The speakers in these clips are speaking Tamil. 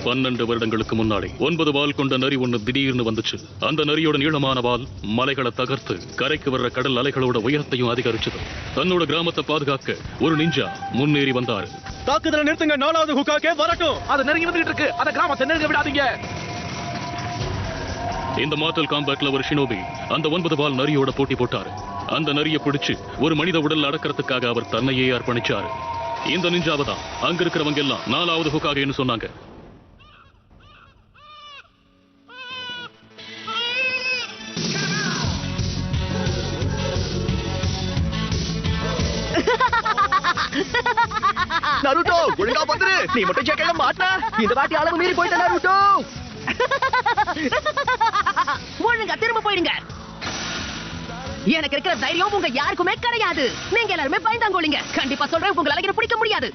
12 வருடங்களுக்கு முன்னாடி 9 வால் கொண்ட நரி ஒன்று திடீர்னு வந்துச்சு. அந்த நரியோட நீளமான வால் மலைகளை தகர்த்து கரைக்கு வர்ற கடல் அலைகளோட உயரத்தையும் அதிகரிச்சது. தன்னோட கிராமத்தை பாதுகாக்க ஒரு நிஞ்சா முன்னேறி வந்தாரு. தாக்குதலை நிறுத்துங்க, 4வது ஹுக்காகே வரட்டும். அது நெருங்கி வந்துட்டு இருக்கு, அந்த கிராமத்தை நெருங்க விடாதீங்க. இந்த மார்டல் காம்பேட்ல ஒரு ஷினோபி அந்த 9 வால் நரியோட போட்டி போட்டாரு. அந்த நரியை பிடிச்சு ஒரு மனித உடல் அடக்கிறதுக்காக அவர் தன்னையே அர்ப்பணிச்சாரு. இந்த நிஞ்சாவை தான் அங்க இருக்கிறவங்க எல்லாம் 4வது ஹுக்காகேன்னு சொன்னாங்க. நருட்டோ, ஒழுங்கா வந்துரு. நீ மட்டும் ஜெயிக்க மாட்டா. இந்த வாட்டி அளவு மீறி போயிட்ட நருட்டோ. ஒழுங்கா திரும்ப போயிடுங்க. எனக்கு இருக்கிற தைரியம் உங்க யாருக்குமே கிடையாது. நீங்க எல்லாருமே பயந்தாங்கோலிங்க. கண்டிப்பா சொல்றேன், உங்களால என்ன பிடிக்க முடியாது.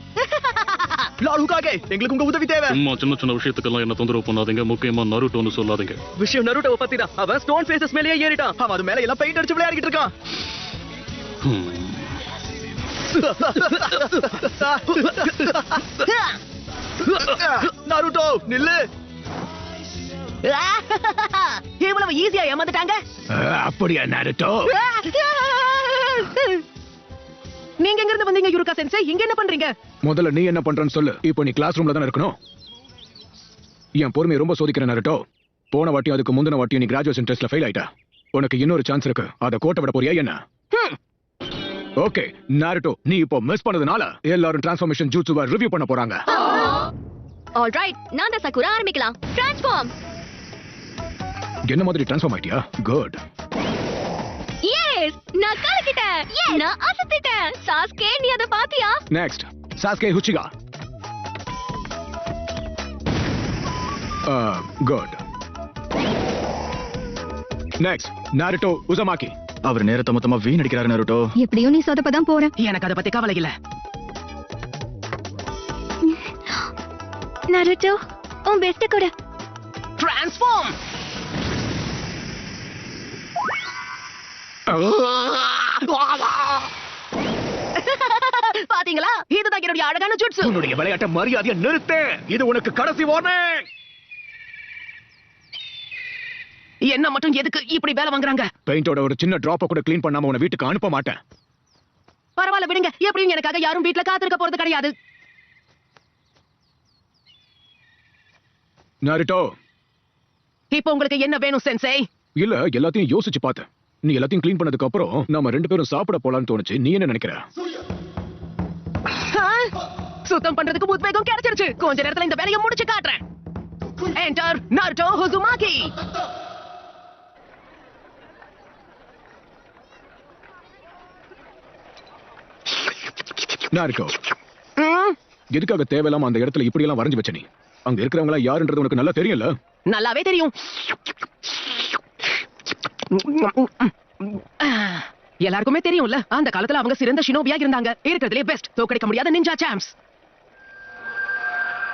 லாலுகாகே, எங்களுக்கு உங்க உதவி தேவை. சும்மா சின்ன சின்ன விஷயத்துக்கெல்லாம் என்ன தொந்தரவு பண்ணாதீங்க. முக்கியமா நருட்டோன்னு சொல்லாதீங்க. விஷயம் நருட்டோவை பத்தி தான். அவன் ஸ்டோன் ஃபேசஸ் மேலேயே ஏறிட்டான். அவன் அது மேல எல்லாம் பெயிண்ட் அடிச்சு விளையாடிட்டு இருக்கான். நருட்டோ நில்லு. இவ்வளவு ஈஸியா ஏமாந்துட்டாங்க. அப்படியா நருட்டோ? நீங்க எங்க இருந்து வந்தீங்க யுருகா சென்சே? இங்க என்ன பண்றீங்க? முதல்ல நீ என்ன பண்றன்னு சொல்லு. இப்போ நீ கிளாஸ் ரூம்ல தான் இருக்கணும். என் பொறுமையை ரொம்ப சோதிக்கிற நருட்டோ. போன வாட்டி அதுக்கு முந்தின வாட்டி நீ கிராஜுவேஷன் டெஸ்ட்ல ஃபெயில் ஆயிட்ட. உனக்கு இன்னொரு சான்ஸ் இருக்கு. அதை கோட்டை விட போறியா என்ன? ஓகே நாருட்டோ, நீ இப்போ மிஸ் பண்ணதுனால எல்லாரும் டிரான்ஸ்ஃபார்மேஷன் ஜூட்சுவை ரிவ்யூ பண்ண போறாங்க. ஆல்ரைட், நான் தான் சகுரா ஆரம்பிக்கலாம். டிரான்ஸ்ஃபார்ம். என்ன மாதிரி டிரான்ஸ்ஃபார்ம் ஆயிட்டியா? குட். எஸ், நான் கலக்கிட்டேன். நான் அசத்திட்டேன். சாஸ்கே, நீ அத பாத்தியா? Next Sasuke Uchiha. Good. Next Naruto Uzumaki. அவர் நேரத்தை மொத்தமா வீணடிக்கிறாரு நருட்டோ. எப்படியும் நீ சொதப்பதான் போற. எனக்கு அத பத்தி கவலை இல்ல. நருட்டோ, உன் பெஸ்ட் கூட. டிரான்ஸ்ஃபார்ம். பாத்தீங்களா? இதுதான் என்னுடைய அழகான ஜுட்சு. உன்னுடைய விளையாட்டை மரியாதையை நிறுத்து. இது உனக்கு கடைசி வார்னிங். என்ன மட்டும் எதுக்கு இப்படி வேலை வாங்குறாங்க? பெயிண்டோட ஒரு சின்ன டிராப்பை கூட க்ளீன் பண்ணாம உன்னை வீட்டுக்கு அனுப்ப மாட்டேன். பரவாயில்ல விடுங்க. எப்படியும் எனக்காக யாரும் வீட்டுல காத்திருக்க போறது கிடையாது. நாருட்டோ, இப்போ உங்களுக்கு என்ன வேணும் சென்சே? இல்ல எல்லாத்தையும் யோசிச்சு பார்த்தேன். நீ எல்லாத்தையும் க்ளீன் பண்ணதுக்கு அப்புறம் நாம 2 பேரும் சாப்பிட போலான்னு தோணுச்சு. நீ என்ன நினைக்கிற? சுத்தம் பண்றதுக்கு உத்வேகம் கிடைச்சிருச்சு. கொஞ்ச நேரத்துல இந்த வேலையை முடிச்சு காட்டுறேன். Enter நாருட்டோ Uzumaki. நாருட்டோ, எதுக்காக தேவையில்லாம அந்த இடத்துல இப்படி எல்லாம் வரைஞ்சு வச்ச? நீ அங்க இருக்கிறவங்களா யாருன்றது உனக்கு நல்லா தெரியல. நல்லாவே தெரியும். எல்லாருக்குமே தெரியும்ல, அந்த காலத்துல அவங்க சிறந்த ஷினோபியா இருந்தாங்க. இருக்கிறதுலே பெஸ்ட், தோக்கடிக்க முடியாத நிஞ்சா சாம்ப்ஸ்.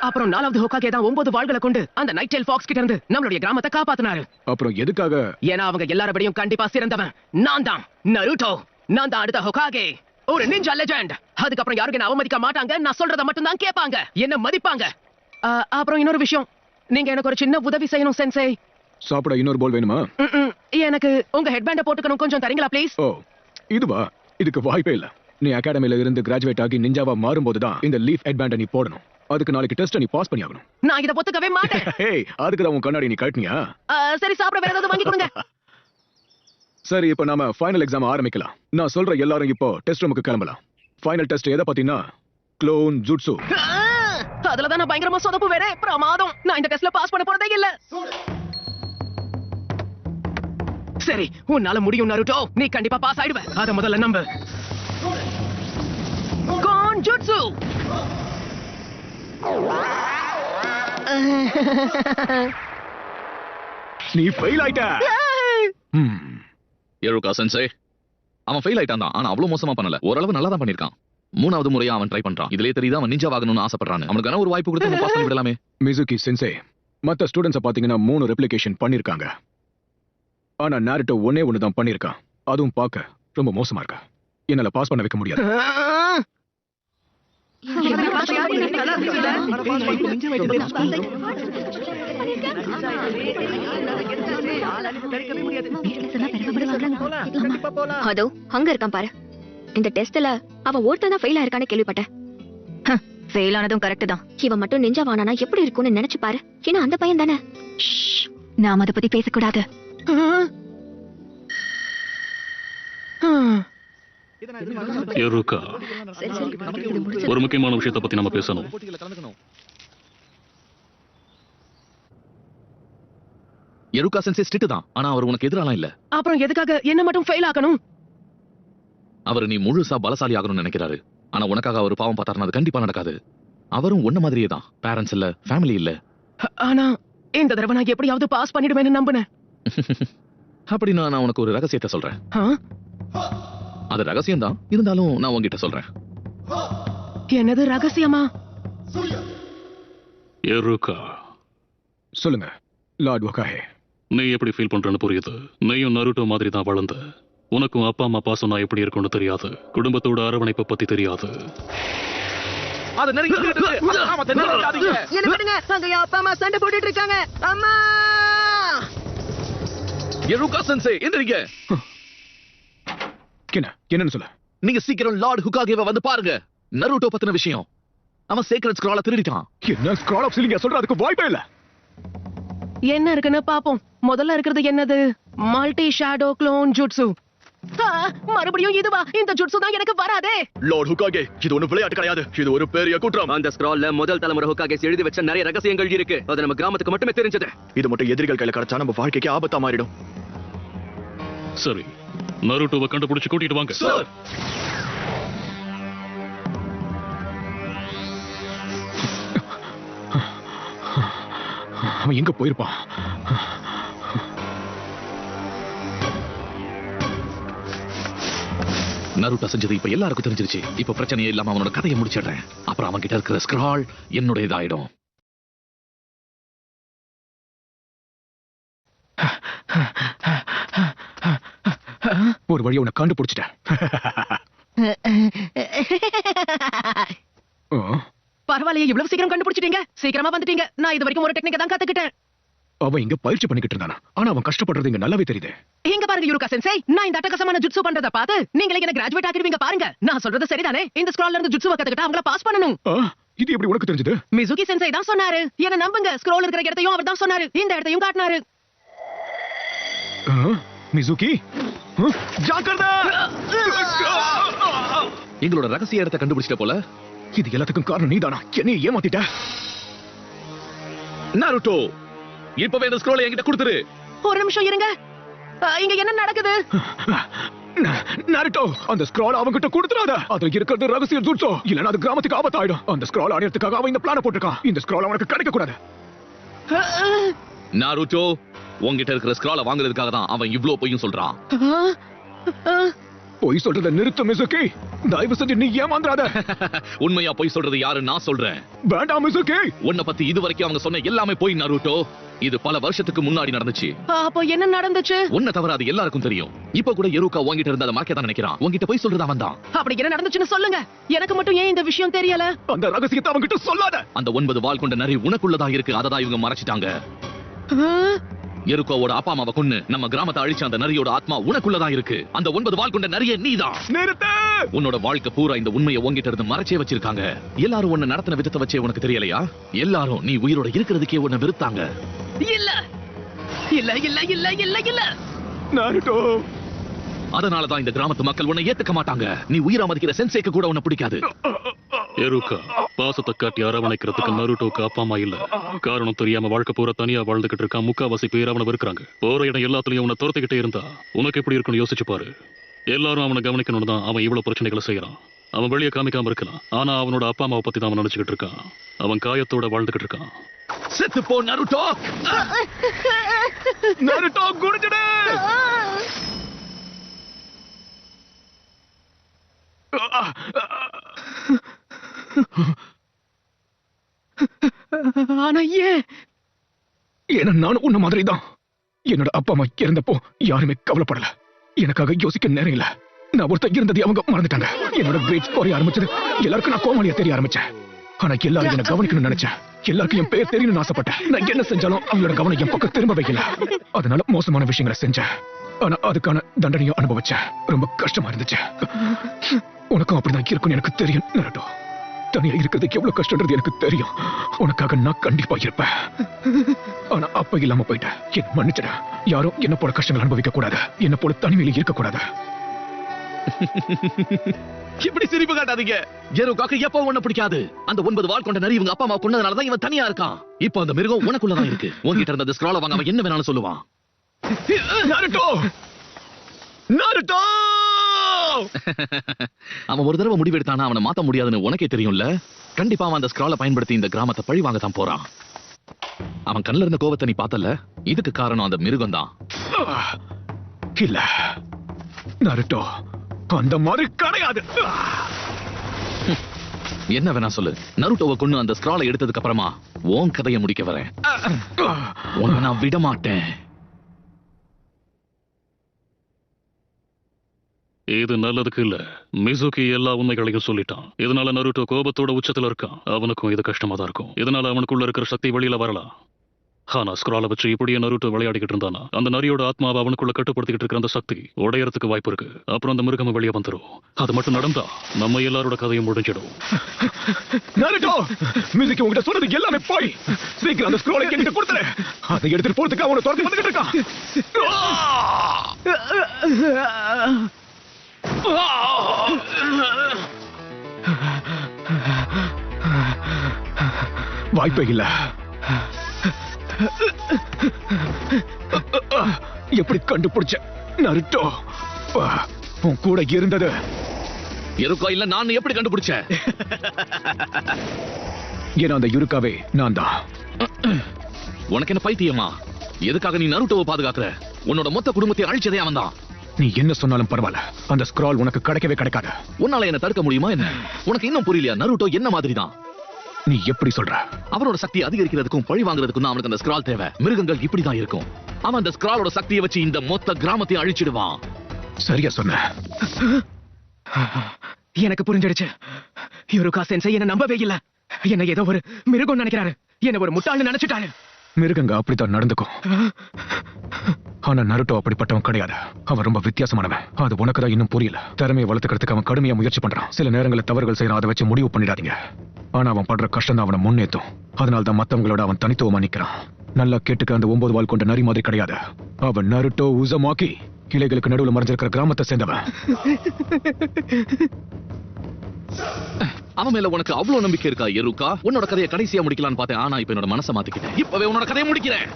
அப்புறம் 4வது ஹோக்காகே தான் 9 வாள்களை கொண்டு அந்த நைட் டெயில் ஃபாக்ஸ் கிட்ட இருந்து நம்மளுடைய கிராமத்தை காப்பாத்தினாரு. அப்புறம் எதுக்காக? ஏன்னா அவங்க எல்லாரபடியும் கண்டிப்பா சிறந்தவன். நான் தான் நருட்டோ. நான் தான் அடுத்த ஹோக்காகே, ஒரு நிஞ்சா லெஜெண்ட். அதுக்கப்புறம் யாரும் என்ன அவமதிக்க மாட்டாங்க. நான் சொல்றத மட்டும் தான் கேட்பாங்க, என்ன மதிப்பாங்க. அப்புறம் இன்னொரு விஷயம், நீங்க எனக்கு ஒரு சின்ன உதவி செய்யணும் சென்சே. சாப்பிட இன்னொரு போல் வேணுமா? எனக்கு உங்க ஹெட்பேண்ட போட்டுக்கணும். கொஞ்சம் தரீங்களா ப்ளீஸ்? ஓ, இதுவா? இதுக்கு வாய்ப்பே இல்ல. நீ அகாடமில இருந்து கிராஜுவேட் ஆகி நிஞ்சாவா மாறும்போது தான் இந்த லீஃப் ஹெட்பேண்ட நீ போடணும். அதுக்கு நாளைக்கு டெஸ்ட் நீ பாஸ் பண்ணி ஆகணும். நான் இத ஒத்துக்கவே மாட்டேன். ஹேய், அதுக்கு தான் உன் கண்ணாடி நீ கட்டனியா? சரி, சாப்பிட வேற ஏதாவது வாங்கி கொடுங்க. சரி, இப்போ நாம ஃபைனல் எக்ஸாம் ஆரம்பிக்கலாம். நான் சொல்ற எல்லாரும் இப்போ டெஸ்ட் ரூமுக்கு கிளம்பலாம். ஃபைனல் டெஸ்ட் எதை பத்தினா க்ளோன் ஜுட்சு. அதுல தான் நான் பயங்கரமா சொதப்பு வேற. பிரமாதம். நான் இந்த டெஸ்ட்ல பாஸ் பண்ண போறதே இல்ல. சரி, உன்னால முடியும் நருட்டோ. நீ கண்டிப்பா பாஸ் ஆயிடுவ. அத முதல்ல நம்பு. Cone jutsu. நீ ஃபெயில் ஆயிட்ட. யுருகா சென்சே, அவன் ஃபெயில் ஆயிட்டான் தான். ஆனா அவ்வளவு மோசமா பண்ணல. ஓரளவு நல்லா தான் பண்ணிருக்கான். 3வது முறையா அவன் ட்ரை பண்றான். இதுலயே தெரியுது அவன் நிஞ்சா ஆகணும்னு ஆசைப்படுறான். அவனுக்கான ஒரு வாய்ப்பு கொடுத்து பாஸ் பண்ணி விடலாமே. மிசுகி சென்சே, மத்த ஸ்டூடண்ட்ஸை பாத்தீங்கன்னா 3 ரெப்ளிகேஷன் பண்ணிருக்காங்க. ஆனா நாருட்டோ ஒன்னே ஒன்னு தான் பண்ணிருக்கான். அதுவும் பார்க்க ரொம்ப மோசமா இருக்கா. என்னால பாஸ் பண்ண வைக்க முடியாது. அதோ அங்க இருக்கான் பாரு. இந்த டெஸ்ட்ல அவன் ஒருத்தன் தான் ஃபெயில் ஆயிருக்கான்னு கேள்விப்பட்டேன். ஃபெயில் ஆனதும் கரெக்ட் தான். இவன் மட்டும் நெஞ்சாவானா எப்படி இருக்கும்னு நினைச்சு பாரு. ஏன்னா அந்த பையன் தானே. நாம அதை பத்தி பேசக்கூடாது. எருக்கா, ஒரு முக்கியமான விஷயத்தை பத்தி நம்ம பேசணும். எருக்கா சென்சே ஸ்ட்ரிக்ட் தான், ஆனா அவர் உனக்கு எதிராலாம் இல்ல. அப்புறம் எதுக்காக என்ன மட்டும் ஃபெயில் ஆக்கணும்? அவர் நீ முழுசா பலசாலி ஆகணும்னு நினைக்கிறாரு. ஆனா உனக்காக அவர் பாவம் பார்த்தாருன்னா அது கண்டிப்பா நடக்காது. அவரும் உன்ன மாதிரியே தான். பேரண்ட்ஸ் இல்ல, ஃபேமிலி இல்ல. ஆனா இந்த தடவை நான் எப்படியாவது பாஸ் பண்ணிடுவேன்னு நம்பினேன். அப்படின்னா நான் உனக்கு ஒரு ரகசியத்தை சொல்றேன். அது ரகசியம் தான், இருந்தாலும் நான் உன்கிட்ட சொல்றேன். என்னது ரகசியமா? எருக்கா, சொல்லுங்க லார்ட் வகாஹே. நீ எப்படி ஃபீல் பண்றன்னு புரியுது. நீயும் நருட்டோ மாதிரி தான் வளர்ந்த. உனக்கும் அப்பா அம்மா பாசம் நான் எப்படி இருக்கும்னு தெரியாது. குடும்பத்தோட அரவணைப்பை பத்தி தெரியாது. அப்பா அம்மா சண்டை போட்டுட்டு இருக்காங்க. அம்மா எருக்கா சென்சே எந்திரிங்க. என்னன்னு சொல்ல? நீங்க சீக்கிரம் லார்ட் ஹுகாகேவை வந்து பாருங்க. நருட்டோ பத்தின விஷயம். அவன் சீக்ரெட் ஸ்க்ரால திருடிட்டான். என்ன ஸ்க்ரால் ஆஃப் சிலிங்க சொல்ற? அதுக்கு வாய்ப்பே இல்ல. என்ன இருக்குன்னு பாப்போம். முதல்ல இருக்கிறது என்னது? Multi shadow clone jutsu. மறுபடியும் இதுவா? இந்த ஜுட்சு தான் எனக்கு வராதே. லார்ட் ஹுகாகே, இது ஒண்ணு விளையாட்டு கிடையாது. இது ஒரு பெரிய குற்றம். அந்த ஸ்க்ரால்ல முதல் தலைமுறை ஹுகாகேஸ் எழுதி வச்ச நிறைய ரகசியங்கள் இருக்கு. அது நம்ம கிராமத்துக்கு மட்டுமே தெரிஞ்சது. இது மட்டும் எதிரிகள் கையில கிடைச்சா நம்ம வாழ்க்கைக்கு ஆபத்தா மாறிடும். சரி, நருட்டோவை கண்டுபிடிச்சு கூட்டிட்டு வாங்க. அவன் எங்க போயிருப்பான்? நருட்டோ செஞ்சது இப்ப எல்லாருக்கும் தெரிஞ்சிருச்சு. இப்ப பிரச்சனையே இல்லாம அவனோட கதையை முடிச்சிடுறேன். அப்புறம் அவன் கிட்ட இருக்கிற ஸ்க்ரால் என்னுடையதாயிடும். ஒரு வழியை உன்னை கண்டுபிடிச்சிட்டேன். பரவாயில்லையே, இவ்வளவு சீக்கிரம் கண்டுபிடிச்சிட்டீங்க. சீக்கிரமா வந்துட்டீங்க. நான் இது வரைக்கும் ஒரு டெக்னிக்கை தான் கத்துக்கிட்டேன். அவன் இங்க பயிற்சி பண்ணிக்கிட்டு இருந்தானா? ஆனா அவன் கஷ்டப்படுறது இங்க நல்லாவே தெரியுது. இங்க பாருங்க யூருகா சென்சே, நான் இந்த அட்டகாசமான ஜுட்சு பண்றத பார்த்து நீங்களே என்ன கிராஜுவேட் ஆக்கிடுவீங்க பாருங்க. நான் சொல்றது சரிதானே? இந்த ஸ்க்ரால்ல இருந்து ஜுட்சுவை கத்துக்கிட்டா அவங்கள பாஸ் பண்ணணும். இது எப்படி உனக்கு தெரிஞ்சது? மிசுகி சென்சே தான் சொன்னாரு. என்ன நம்புங்க, ஸ்க்ரோல் இருக்கிற இடத்தையும் அவர் தான் சொன்னாரு. இந்த இடத்தையும் காட்டினாரு. மிசுகி, ஜாக்கிரதை! எங்களோட ரகசிய இடத்தை கண்டுபிடிச்சிட்ட போல. இது எல்லாத்துக்கும் காரணம் நீதானா? என்னைய ஏமாத்திட்ட. நருட்டோ, இப்பவே இந்த ஸ்க்ரோலை என்கிட்ட கொடுத்துரு. ஒரு நிமிஷம் இருங்க. இங்க என்ன நடக்குது? நருட்டோ, அந்த ஸ்க்ரால் அவங்கிட்ட கொடுத்துறாத. அதுல இருக்கிறது ரகசிய ஜுட்சு. இல்லனா அது கிராமத்துக்கு ஆபத்தாயிடும். அந்த ஸ்க்ரால் அடையறதுக்காக அவன் இந்த பிளான போட்டிருக்கான். இந்த ஸ்க்ரால் அவனுக்கு கிடைக்க கூடாது. நருட்டோ, உன்கிட்ட இருக்கிற ஸ்க்ராலை வாங்குறதுக்காக தான் அவன் இவ்ளோ பொய்யும் சொல்றான். பொய் சொல்றத நிறுத்து மிசுகி. தயவு செஞ்சு நீ ஏமாந்துறாத. உண்மையா பொய் சொல்றது யாரு? நான் சொல்றேன். வேண்டாம் மிசுகி. உன்னை பத்தி இதுவரைக்கும் அவங்க சொன்ன எல்லாமே பொய் நருட்டோ. இது பல வருஷத்துக்கு முன்னாடி நடந்துச்சு. அப்போ என்ன நடந்துச்சு? உன்னை தவிர அது எல்லாருக்கும் தெரியும். இப்ப கூட எருக்கா உன்கிட்ட இருந்த அதை மறைக்க தான் நினைக்கிறான். உன்கிட்ட பொய் சொல்றது அவன் தான். அப்படி என்ன நடந்துச்சுன்னு சொல்லுங்க. எனக்கு மட்டும் ஏன் இந்த விஷயம் தெரியல? அந்த ரகசியத்தை அவங்கிட்ட சொல்லாத. அந்த 9 வால் கொண்ட நரி உனக்குள்ளதா இருக்கு. அததான் இவங்க மறைச்சிட்டாங்க. எருக்கோவோட அப்பா அம்மாவை கொன்னு நம்ம கிராமத்தை அழிச்ச அந்த நரியோட ஆத்மா உனக்குள்ளதான் இருக்கு. அந்த 9 வால் கொண்ட நரியே நீதான். நிறுத்து. உன்னோட வாழ்க்கை பூரா இந்த உண்மையை உன்கிட்ட இருந்து மறைச்சே வச்சிருக்காங்க. எல்லாரும் உன்னை நடத்தின விதத்தை வச்சே உனக்கு தெரியலையா? எல்லாரும் நீ உயிரோட இருக்கிறதுக்கே உன்னை வெறுத்தாங்க. இல்ல இல்ல இல்ல இல்ல இல்ல இல்ல நருட்டோ, அதனாலதான் இந்த கிராமத்து மக்கள் உன்னை ஏத்துக்க மாட்டாங்க. நீ உயிரா மதிக்கிற சென்சேக்கு கூட உன்னை பிடிக்காது. எருக்கா, பாசத்தை காட்டி அரவணைக்கிறதுக்கு நருட்டோக்கு அப்பா அம்மா இல்ல. காரணம் தெரியாம வாழ்க்கை பூரா தனியா வாழ்ந்துகிட்டு இருக்கான். முக்காவாசி பேர் அவனை வெறுக்கிறாங்க. போற இடம் எல்லாத்துலயும் அவனை துரத்துக்கிட்டே இருந்தா உனக்கு எப்படி இருக்குன்னு யோசிச்சு பாரு. எல்லாரும் அவனை கவனிக்கணும்னு தான் அவன் இவ்வளவு பிரச்சனைகளை செய்யறான். அவன் வெளியே காமிக்காம இருக்கலாம். ஆனா அவனோட அப்பா அம்மாவை பத்தி தான் அவன் நினைச்சுக்கிட்டு இருக்கான். அவன் காயத்தோட வாழ்ந்துகிட்டு இருக்கான். செத்து போ நருட்டோ. நருட்டோ குடிச்சிடு. ஆனா ஏன்? ஏன்னா நானும் உன்ன மாதிரி தான். என்னோட அப்பா அம்மா இறந்தப்போ யாருமே கவலைப்படல. எனக்காக யோசிக்க நேரம் இல்ல. நான் ஒருத்தர் இருந்ததை அவங்க மறந்துட்டாங்க. என்னோட கிரேட்ஸ் குறைய ஆரம்பிச்சது. எல்லாருக்கும் நான் கோமாளியா தெரிய ஆரம்பிச்சேன். ஆனா எல்லாரும் என்ன கவனிக்கணும்னு நினைச்சேன். எல்லாருக்கும் என் பேர் தெரியணும்னு ஆசைப்பட்டேன். நான் என்ன செஞ்சாலும் அவங்களோட கவனம் என் பக்கம் திரும்ப வைக்கல. அதனால மோசமான விஷயங்களை செஞ்சேன். ஆனா அதுக்கான தண்டனையும் அனுபவிச்சேன். ரொம்ப கஷ்டமா இருந்துச்சு. உனக்கும் அப்படிதான் இருக்கும்னு எனக்கு தெரியும் நருட்டோ. தனியா இருக்கிறதுக்கு எவ்வளவு கஷ்டம்ன்றது எனக்கு தெரியும். உனக்காக நான் கண்டிப்பா இருப்பேன். ஆனா அப்ப இல்லாம போயிட்டேன். என்ன மன்னிச்சிட. யாரும் என்ன போல கஷ்டங்கள் அனுபவிக்க கூடாது. என்ன போல தனிமையில இருக்க கூடாது. இப்படி சிரிப்பு காட்டாதீங்க. எருக்காக்கு எப்போ ஒண்ணு பிடிக்காது. அந்த 9 வால் கொண்ட நரி இவங்க அப்பா அம்மா கொண்டதுனாலதான் இவன் தனியா இருக்கான். இப்போ அந்த மிருகம் உனக்குள்ளதான் இருக்கு. உன்கிட்ட இருந்த ஸ்க்ரால வாங்க அவன் என்ன வேணாலும் சொல்லுவான். நருட்டோ நருட்டோ அவன் ஒரு தடவை முடிவெடுத்தானா அவனை மாத்த முடியாதுன்னு உனக்கே தெரியும்ல. கண்டிப்பா அவன் அந்த ஸ்க்ரால பயன்படுத்தி இந்த கிராமத்தை பழி வாங்க தான் போறான். அவன் கண்ணுல இருந்த கோவத்தை நீ பார்த்தல. இதுக்கு காரணம் அந்த மிருகம் தான். இல்ல நருட்டோ, அந்த மாதிரி கிடையாது. என்ன வேணா சொல்லு. நருட்டோவை கொண்டு அந்த ஸ்க்ராலை எடுத்ததுக்கு அப்புறமா உன் கதையை முடிக்க வரேன். உன்னை நான் விட மாட்டேன். இது நல்லதுக்கு இல்ல. மிசுகி எல்லா உண்மைகளையும் சொல்லிட்டான். இதனால நருட்டோ கோபத்தோட உச்சத்துல இருக்கான். அவனுக்கும் இது கஷ்டமா தான் இருக்கும். இதனால அவனுக்குள்ள இருக்கிற சக்தி வெளியில வரலாம். ஆனா ஸ்க்ரால வச்சு இப்படியே நருட்டோ விளையாடிக்கிட்டு இருந்தானா அந்த நரியோட ஆத்மாவை அவனுக்குள்ள கட்டுப்படுத்திக்கிட்டு இருக்கிற அந்த சக்தி உடையறதுக்கு வாய்ப்பு இருக்கு. அப்புறம் அந்த மிருகம் வெளியே வந்துடும். அது மட்டும் நடந்தா நம்ம எல்லாரோட கதையும் முடிஞ்சிடும். நருட்டோ, மியூசிக் உங்ககிட்ட சொல்றது எல்லாமே போய். சீக்கிரம் அந்த ஸ்க்ரோலை என்கிட்ட கொடுத்துரு. அதை எடுத்துட்டு போறதுக்கு அவனை துரத்தி வந்துகிட்டு இருக்கான். வாய்ப்பே இல்ல. எப்படி கண்டுபிடிச்ச நருட்டோ? உன் கூட இருந்தது இருக்கா இல்ல நான் எப்படி கண்டுபிடிச்சேன்? ஏன்னா அந்த யுருக்காவே நான் தான். உனக்கு என்ன பைத்தியமா? எதுக்காக நீ நருட்டோவை பாதுகாக்கிற? உன்னோட மொத்த குடும்பத்தை அழிச்சதே அவன் தான். நீ என்ன சொன்னாலும் பரவாயில்ல, அந்த ஸ்க்ரால் உனக்கு கிடைக்கவே கிடைக்காது. உன்னால என்ன தடுக்க முடியுமா என்ன? உனக்கு இன்னும் புரியலையா? நருட்டோ என்ன மாதிரி தான். நீ எப்படி சொல்ற? அவனோட சக்தி அதிகரிக்கிறதுக்கும் பழி வாங்குறதுக்கும் தான் அவனுக்கு அந்த ஸ்க்ரால் தேவை. மிருகங்கள் இப்படிதான் இருக்கும். அவன் அந்த ஸ்க்ராலோட சக்தியை வச்சு இந்த மொத்த கிராமத்தையும் அழிச்சிடுவான். சரியா சொன்ன. எனக்கு புரிஞ்சிடுச்சு. யுருகா சென்சை என்ன நம்பவே இல்ல. என்ன ஏதோ ஒரு மிருகம் நினைக்கிறாரு. என்ன ஒரு முட்டாள்னு நினைச்சிட்டாரு. மிருகங்க அப்படித்தான் நடந்துக்கும். ஆனா நருட்டோ அப்படிப்பட்டவன் கிடையாது. அவன் ரொம்ப வித்தியாசமானவன். அது உனக்கு தான் இன்னும் புரியல. திறமையை வளர்த்துக்கிறதுக்கு அவன் கடுமையா முயற்சி பண்றான். சில நேரங்களில் தவறுகள் செய்யறான். அதை வச்சு முடிவு பண்ணிடாதீங்க. ஆனா அவன் படுற கஷ்டம் தான் அவனை முன்னேற்றும். அதனால தான் மத்தவங்களோட அவன் தனித்துவமா நிக்கிறான். நல்லா கேட்டுக்க, அந்த 9 வால் கொண்ட நரி மாதிரி கிடையாது. அவன் நருட்டோ உசமாக்கி கிளைகளுக்கு நடுவுல மறைஞ்சிருக்கிற கிராமத்தை சேர்ந்தவன். அவன் மேல உனக்கு அவ்வளவு நம்பிக்கை இருக்கா எருக்கா? உன்னோட கதையை கடைசியா முடிக்கலான்னு பார்த்தேன். ஆனா இப்ப என்னோட மனசை மாத்திக்கிட்டேன். இப்பவே உன்னோட கதையை முடிக்கிறேன்.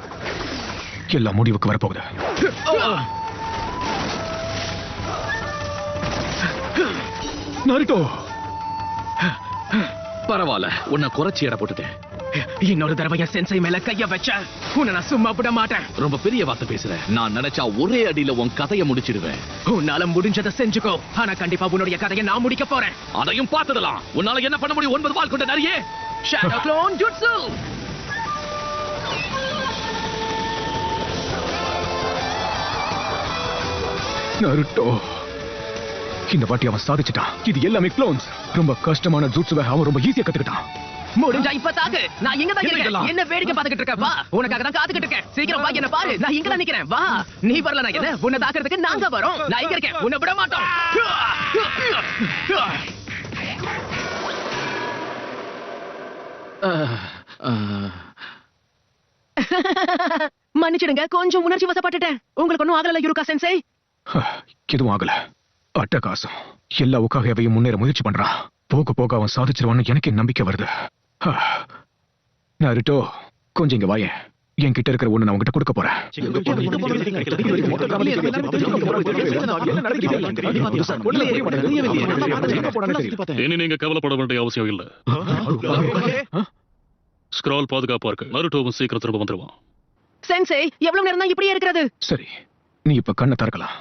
எல்லா முடிவுக்கு வரப்போகுது. நருட்டோ, பரவாயில்ல, உன்னை குறைச்சி எடை போட்டுட்டேன். இன்னொரு தடவை சென்சை மேல கைய வச்ச உன்னை நான் சும்மா விட மாட்டேன். ரொம்ப பெரிய வார்த்தை பேசுற. நான் நினைச்சா ஒரே அடியில உன் கதையை முடிச்சிடுவேன். உன்னால முடிஞ்சதை செஞ்சுக்கோ. ஆனா கண்டிப்பா உன்னுடைய கதையை நான் முடிக்க போறேன். அதையும் பார்த்ததலாம். உன்னால என்ன பண்ண முடியும்? 9 வால் கொண்ட நரியே. Shadow clone jutsu. நருட்டோ, இந்த வாட்டி அவன் சாதிச்சிட்டான். இது எல்லாமே க்ளோன்ஸ். ரொம்ப கஷ்டமான ஜூட்சுவை அவன் ரொம்ப ஈஸியா கத்துக்கிட்டான். முடிஞ்சா இப்ப தாக்கு. நான் இங்க தான் இருக்கேன். என்ன வேடிக்கை பார்த்துக்கிட்டு இருக்க? வா, உனக்காக தான் காத்துக்கிட்டு இருக்கேன். சீக்கிரம் வா, என்ன பாரு. நான் இங்க தான் நிக்கிறேன். வா, நீ வரல நான் என்ன உன்னை தாக்குறதுக்கு நாங்க வரோம். நான் இங்க இருக்கேன். உன்னை விட மாட்டோம். மன்னிச்சிடுங்க, கொஞ்சம் உணர்ச்சி வசப்பட்டுட்டேன். உங்களுக்கு ஒன்னும் ஆகல யுருகா சென்சை? எதுவும் ஆகல. அட்டகாசம். எல்லா உக்காகையவையும் முன்னேற முயற்சி பண்றான். போக போக அவன் சாதிச்சிருவான்னு எனக்கு நம்பிக்கை வருது. நருட்டோ, கொஞ்சம் இங்க வாயேன். என்கிட்ட இருக்கிற ஒண்ணு நான் உங்ககிட்ட கொடுக்க போறேன். இனி நீங்க கவலைப்பட வேண்டிய அவசியம் இல்ல. ஸ்க்ரால் பாதுகாப்பா இருக்கு. நருட்டோவும் சீக்கிரம் திரும்ப வந்துருவான். சென்சை, எவ்வளவு நேரம் தான் இப்படியே இருக்கிறது? சரி, நீ இப்ப கண்ணை திறக்கலாம்.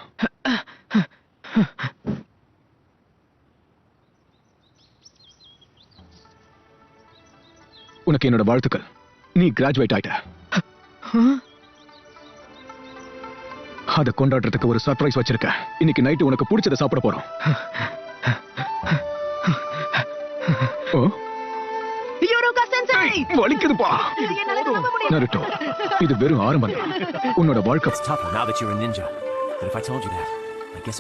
உனக்கு என்னோட வாழ்த்துக்கள். நீ கிராஜுவேட் ஆயிட்ட. அதை கொண்டாடுறதுக்கு ஒரு சர்ப்ரைஸ் வச்சிருக்கேன். இன்னைக்கு நைட்டு உனக்கு பிடிச்சதை சாப்பிட போறோம். ஓ, யூரோகா சென்சை! வலிக்குதுப்பா. என்னால நம்ப முடியல. நருட்டோ, இது வெறும் ஆரம்பம் தான். உன்னோட வாழ்க்கை It's tougher now that you're a ninja. But if I told you that, I guess